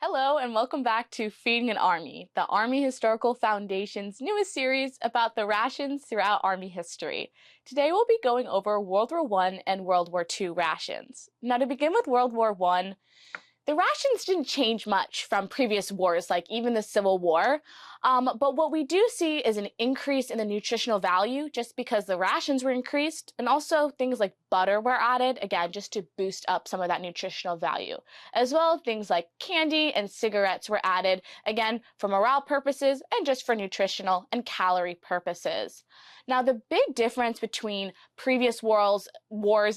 Hello and welcome back to Feeding an Army, the Army Historical Foundation's newest series about the rations throughout Army history. Today we'll be going over World War I and World War II rations. Now to begin with World War I, the rations didn't change much from previous wars, like even the Civil War, but what we do see is an increase in the nutritional value just because the rations were increased, and also things like butter were added, again, just to boost up some of that nutritional value. As well, things like candy and cigarettes were added, again, for morale purposes and just for nutritional and calorie purposes. Now, the big difference between previous wars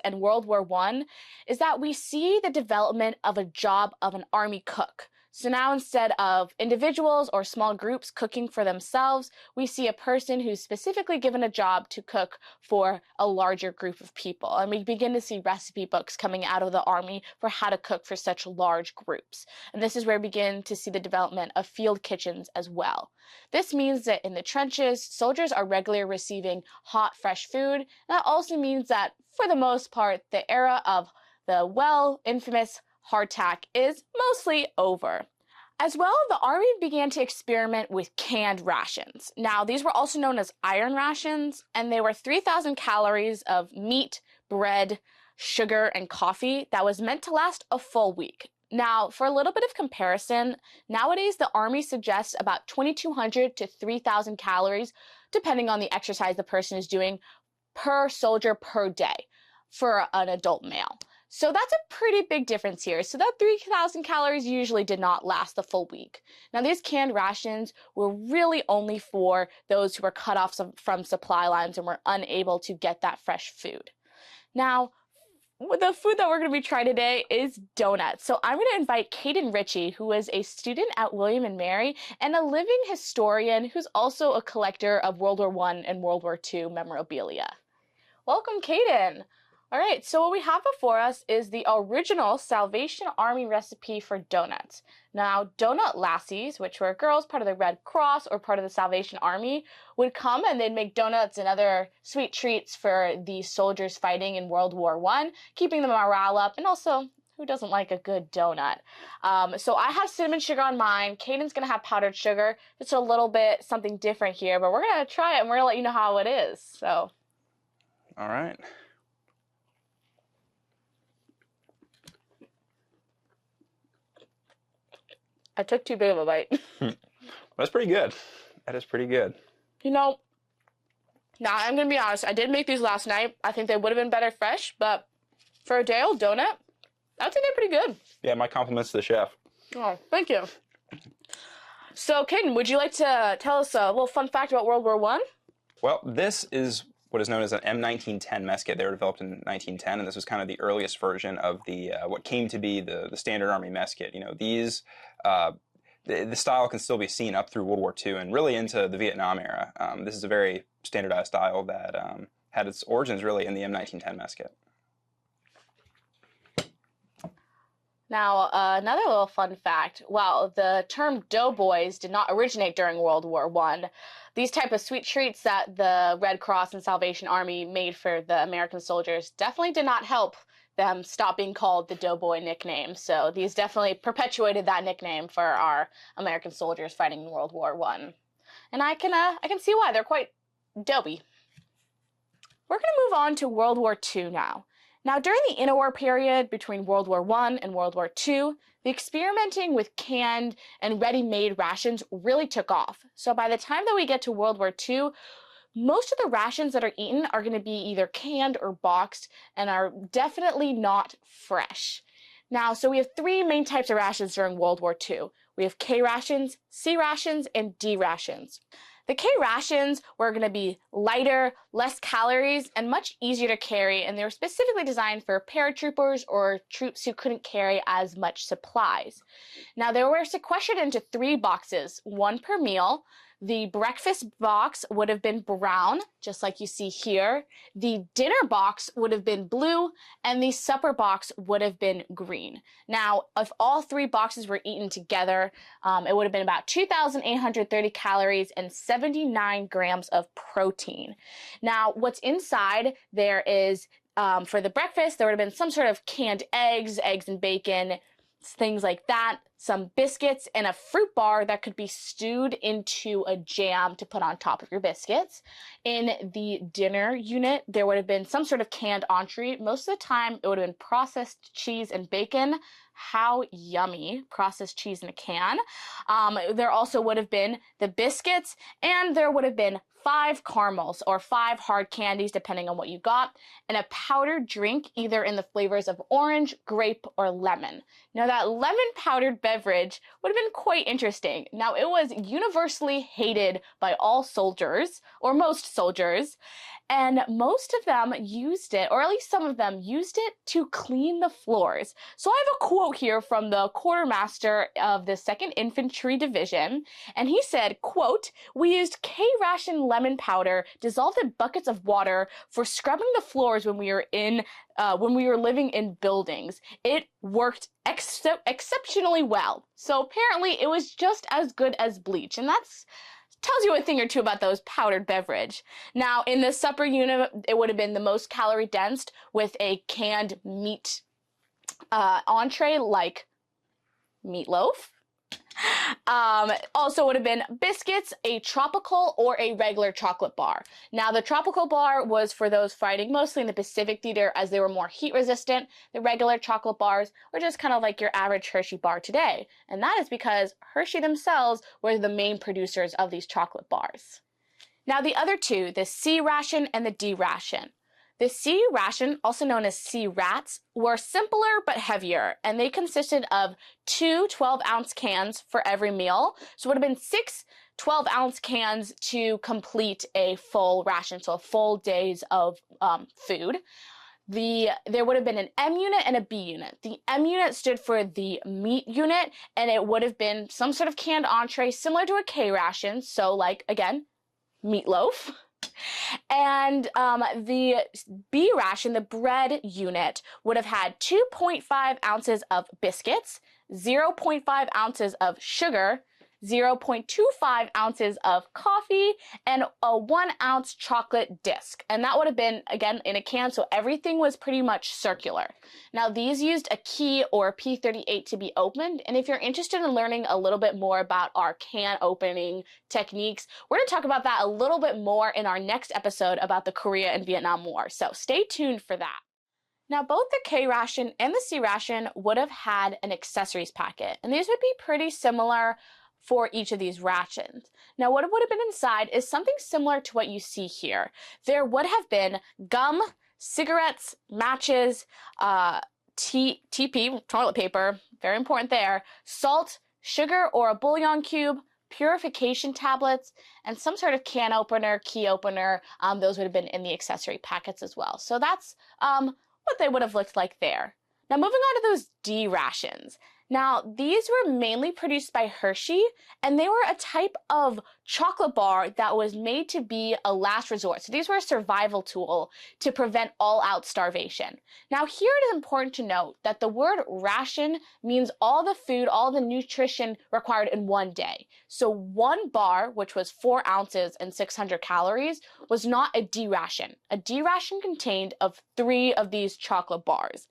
and World War I is that we see the development of a job of an army cook. So now instead of individuals or small groups cooking for themselves, we see a person who's specifically given a job to cook for a larger group of people. And we begin to see recipe books coming out of the army for how to cook for such large groups. And this is where we begin to see the development of field kitchens as well. This means that in the trenches, soldiers are regularly receiving hot, fresh food. That also means that, for the most part, the era of the infamous hardtack is mostly over. As well, the Army began to experiment with canned rations. Now, these were also known as iron rations, and they were 3,000 calories of meat, bread, sugar, and coffee that was meant to last a full week. Now, for a little bit of comparison, nowadays the Army suggests about 2,200 to 3,000 calories, depending on the exercise the person is doing, per soldier per day for an adult male. So that's a pretty big difference here. So that 3,000 calories usually did not last the full week. Now these canned rations were really only for those who were cut off from supply lines and were unable to get that fresh food. Now, the food that we're going to be trying today is donuts. So I'm going to invite Caden Ritche, who is a student at William & Mary and a living historian who's also a collector of World War I and World War II memorabilia. Welcome, Caden. All right, so what we have before us is the original Salvation Army recipe for donuts. Now, donut lassies, which were girls part of the Red Cross or part of the Salvation Army, would come and they'd make donuts and other sweet treats for the soldiers fighting in World War I, keeping the morale up, and also, who doesn't like a good donut? So I have cinnamon sugar on mine. Caden's going to have powdered sugar. Just a little bit something different here, but we're going to try it and we're going to let you know how it is. So. All right. I took too big of a bite. That's pretty good. That is pretty good. You know, now I'm going to be honest. I did make these last night. I think they would have been better fresh, but for a day-old donut, I think they're pretty good. Yeah, my compliments to the chef. Oh, thank you. So, Caden, would you like to tell us a little fun fact about World War I? Well, this is what is known as an M1910 mess kit. They were developed in 1910, and this was kind of the earliest version of the what came to be the standard Army mess kit. You know, these the style can still be seen up through World War II and really into the Vietnam era. This is a very standardized style that had its origins really in the M1910 mess kit. Now, another little fun fact, while the term Doughboys did not originate during World War I, these type of sweet treats that the Red Cross and Salvation Army made for the American soldiers definitely did not help them stop being called the Doughboy nickname. So these definitely perpetuated that nickname for our American soldiers fighting in World War I. And I can see why. They're quite doughy. We're going to move on to World War II now. Now, during the interwar period between World War I and World War II, the experimenting with canned and ready-made rations really took off. So by the time that we get to World War II, most of the rations that are eaten are going to be either canned or boxed and are definitely not fresh. Now, so we have three main types of rations during World War II. We have K rations, C rations, and D rations. The K rations were going to be lighter, less calories, and much easier to carry, and they were specifically designed for paratroopers or troops who couldn't carry as much supplies. Now, they were sequestered into three boxes, one per meal. The breakfast box would have been brown, just like you see here. The dinner box would have been blue, and the supper box would have been green. Now, if all three boxes were eaten together, it would have been about 2,830 calories and 79 grams of protein. Now, what's inside there is, for the breakfast, there would have been some sort of canned eggs and bacon, things like that. some biscuits, and a fruit bar that could be stewed into a jam to put on top of your biscuits. In the dinner unit, there would have been some sort of canned entree. Most of the time, it would have been processed cheese and bacon. How yummy, processed cheese in a can. There also would have been the biscuits, and there would have been 5 caramels or 5 hard candies, depending on what you got, and a powdered drink either in the flavors of orange, grape, or lemon. Now that lemon powdered beverage would have been quite interesting. Now it was universally hated by all soldiers, or most soldiers, and most of them used it, or at least some of them used it to clean the floors. So I have a quote here from the Quartermaster of the 2nd Infantry Division, and he said, quote, "We used K-ration lemon powder dissolved in buckets of water for scrubbing the floors when we were living in buildings. It worked exceptionally well." So apparently it was just as good as bleach, and that's tells you a thing or two about those powdered beverage. Now, in the supper unit, it would have been the most calorie dense with a canned meat entree like meatloaf. Also would have been biscuits, a tropical or a regular chocolate bar. Now the tropical bar was for those fighting mostly in the Pacific theater as they were more heat resistant. The regular chocolate bars were just kind of like your average Hershey bar today. And that is because Hershey themselves were the main producers of these chocolate bars. Now the other two, the C ration and the D ration. The C ration, also known as C rats, were simpler but heavier, and they consisted of 2 12-ounce cans for every meal. So it would have been 6 12-ounce cans to complete a full ration, so a full days of food. There would have been an M unit and a B unit. The M unit stood for the meat unit, and it would have been some sort of canned entree similar to a K ration, so like, again, meatloaf. And the B ration, the bread unit, would have had 2.5 ounces of biscuits, 0.5 ounces of sugar, 0.25 ounces of coffee, and a 1 ounce chocolate disc. And that would have been, again, in a can, so everything was pretty much circular. Now, these used a key or P38 to be opened, and if you're interested in learning a little bit more about our can opening techniques, we're going to talk about that a little bit more in our next episode about the Korea and Vietnam War, so stay tuned for that. Now, both the K ration and the C ration would have had an accessories packet, and these would be pretty similar for each of these rations. Now, what would have been inside is something similar to what you see here. There would have been gum, cigarettes, matches, TP, toilet paper, very important there, salt, sugar or a bouillon cube, purification tablets, and some sort of can opener, key opener. Those would have been in the accessory packets as well. So that's what they would have looked like there. Now, moving on to those D rations. Now, these were mainly produced by Hershey, and they were a type of chocolate bar that was made to be a last resort. So these were a survival tool to prevent all-out starvation. Now, here it is important to note that the word ration means all the food, all the nutrition required in one day. So one bar, which was 4 ounces and 600 calories, was not a D ration. A D ration contained of 3 of these chocolate bars.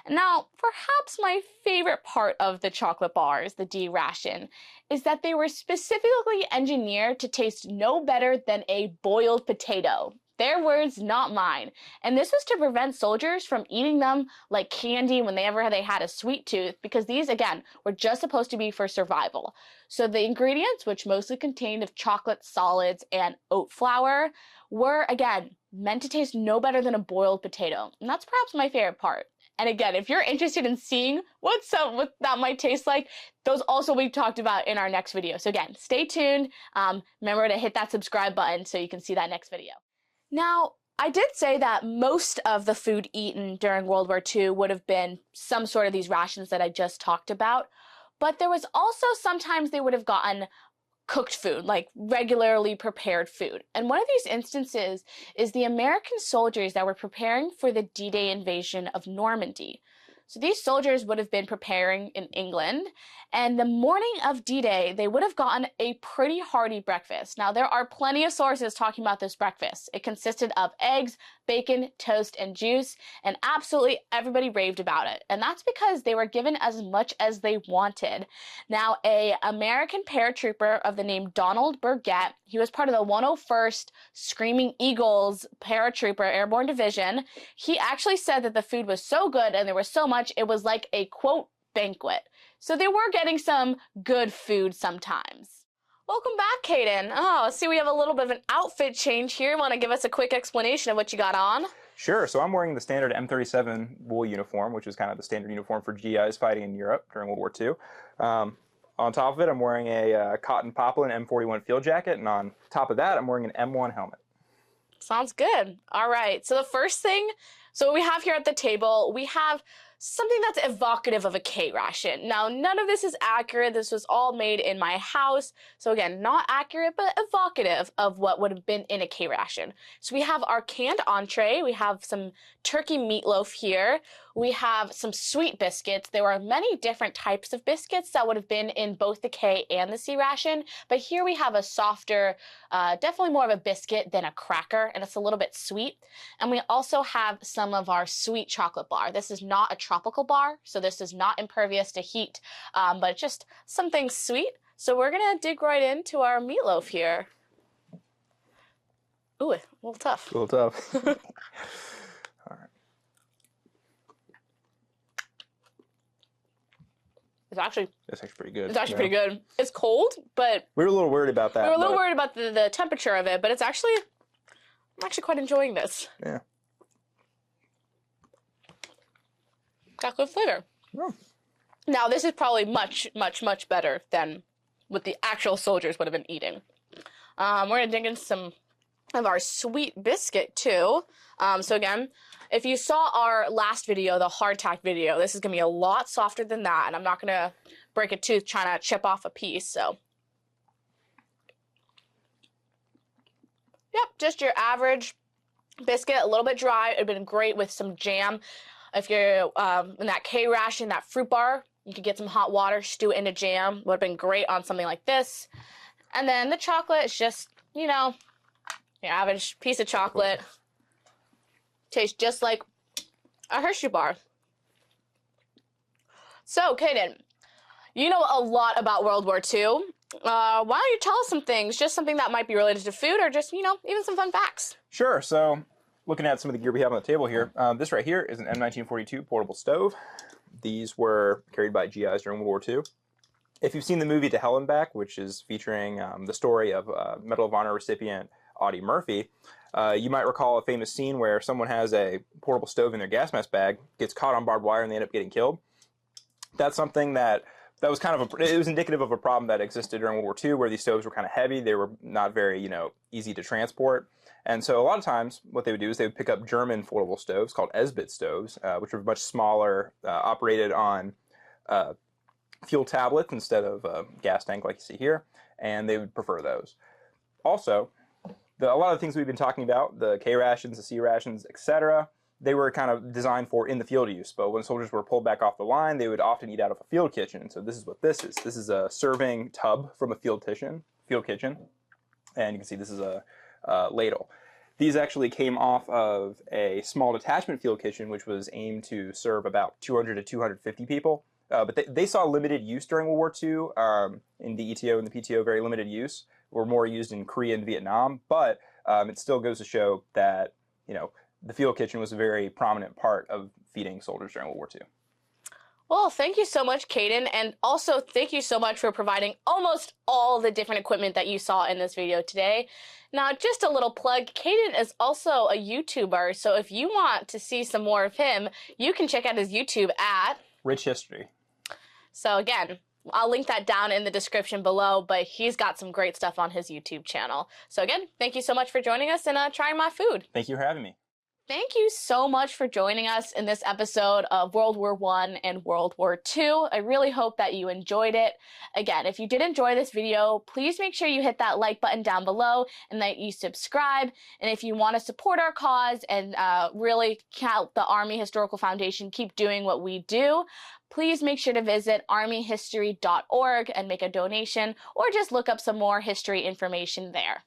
Now, perhaps my favorite part of the chocolate bars, the D ration, is that they were specifically engineered to taste no better than a boiled potato. Their words, not mine. And this was to prevent soldiers from eating them like candy whenever they had a sweet tooth, because these, again, were just supposed to be for survival. So the ingredients, which mostly contained of chocolate solids and oat flour, were, again, meant to taste no better than a boiled potato. And that's perhaps my favorite part. And again, if you're interested in seeing what that might taste like, those also we talked about in our next video. So again, stay tuned. Remember to hit that subscribe button so you can see that next video. Now, I did say that most of the food eaten during World War II would have been some sort of these rations that I just talked about, but there was also sometimes they would have gotten cooked food, like regularly prepared food. And one of these instances is the American soldiers that were preparing for the D-Day invasion of Normandy. So these soldiers would have been preparing in England, and the morning of D-Day, they would have gotten a pretty hearty breakfast. Now, there are plenty of sources talking about this breakfast. It consisted of eggs, bacon, toast, and juice, and absolutely everybody raved about it. And that's because they were given as much as they wanted. Now, a American paratrooper of the name Donald Burgett, he was part of the 101st Screaming Eagles Paratrooper Airborne Division. He actually said that the food was so good and there was so much, it was like a, quote, banquet. So they were getting some good food sometimes. Welcome back, Caden. Oh, see, we have a little bit of an outfit change here. Want to give us a quick explanation of what you got on? Sure. So I'm wearing the standard M37 wool uniform, which is kind of the standard uniform for GIs fighting in Europe during World War II. On top of it, I'm wearing a cotton poplin M41 field jacket, and on top of that, I'm wearing an M1 helmet. Sounds good. All right. So the first thing, so what we have here at the table, we have something that's evocative of a K ration. Now, none of this is accurate. This was all made in my house. So again, not accurate, but evocative of what would have been in a K ration. So we have our canned entree. We have some turkey meatloaf here. We have some sweet biscuits. There were many different types of biscuits that would have been in both the K and the C ration. But here we have a softer, definitely more of a biscuit than a cracker, and it's a little bit sweet. And we also have some of our sweet chocolate bar. This is not a tropical bar, so this is not impervious to heat, but just something sweet. So we're gonna dig right into our meatloaf here. Ooh, a little tough. A little tough. All right. It's actually pretty good. It's actually pretty good. It's cold, but we were a little worried about that. We were a little worried about the temperature of it, but I'm actually quite enjoying this. Yeah. Got good flavor. Yeah. Now, this is probably much, much, much better than what the actual soldiers would have been eating. We're going to dig in some of our sweet biscuit, too. So again, if you saw our last video, the hardtack video, this is going to be a lot softer than that, and I'm not going to break a tooth trying to chip off a piece, so. Yep, just your average biscuit, a little bit dry. It would have been great with some jam. If you're in that K ration, that fruit bar, you could get some hot water, stew it into jam. Would have been great on something like this. And then the chocolate is just, you know, your average piece of chocolate. Tastes just like a Hershey bar. So, Caden, you know a lot about World War II. Why don't you tell us some things, just something that might be related to food or just, you know, even some fun facts. Sure. So, looking at some of the gear we have on the table here, this right here is an M1942 portable stove. These were carried by GIs during World War II. If you've seen the movie To Hell and Back, which is featuring the story of Medal of Honor recipient Audie Murphy, you might recall a famous scene where someone has a portable stove in their gas mask bag, gets caught on barbed wire, and they end up getting killed. That's something that was kind of it was indicative of a problem that existed during World War II, where these stoves were kind of heavy. They were not very, you know, easy to transport. And so a lot of times what they would do is they would pick up German foldable stoves called Esbit stoves, which were much smaller, operated on fuel tablets instead of a gas tank like you see here, and they would prefer those. Also, a lot of the things we've been talking about, the K rations, the C rations, etc., they were kind of designed for in the field use, but when soldiers were pulled back off the line, they would often eat out of a field kitchen. So this is what this is. This is a serving tub from a field kitchen, and you can see this is a ladle. These actually came off of a small detachment field kitchen, which was aimed to serve about 200 to 250 people. But they saw limited use during World War II. In the ETO and the PTO, very limited use. Were more used in Korea and Vietnam. But it still goes to show that, you know, the field kitchen was a very prominent part of feeding soldiers during World War II. Well, thank you so much, Caden, and also thank you so much for providing almost all the different equipment that you saw in this video today. Now, just a little plug, Caden is also a YouTuber, so if you want to see some more of him, you can check out his YouTube at Rich History. So again, I'll link that down in the description below, but he's got some great stuff on his YouTube channel. So again, thank you so much for joining us and trying my food. Thank you for having me. Thank you so much for joining us in this episode of World War I and World War II. I really hope that you enjoyed it. Again, if you did enjoy this video, please make sure you hit that like button down below and that you subscribe. And if you want to support our cause and really help the Army Historical Foundation keep doing what we do, please make sure to visit armyhistory.org and make a donation, or just look up some more history information there.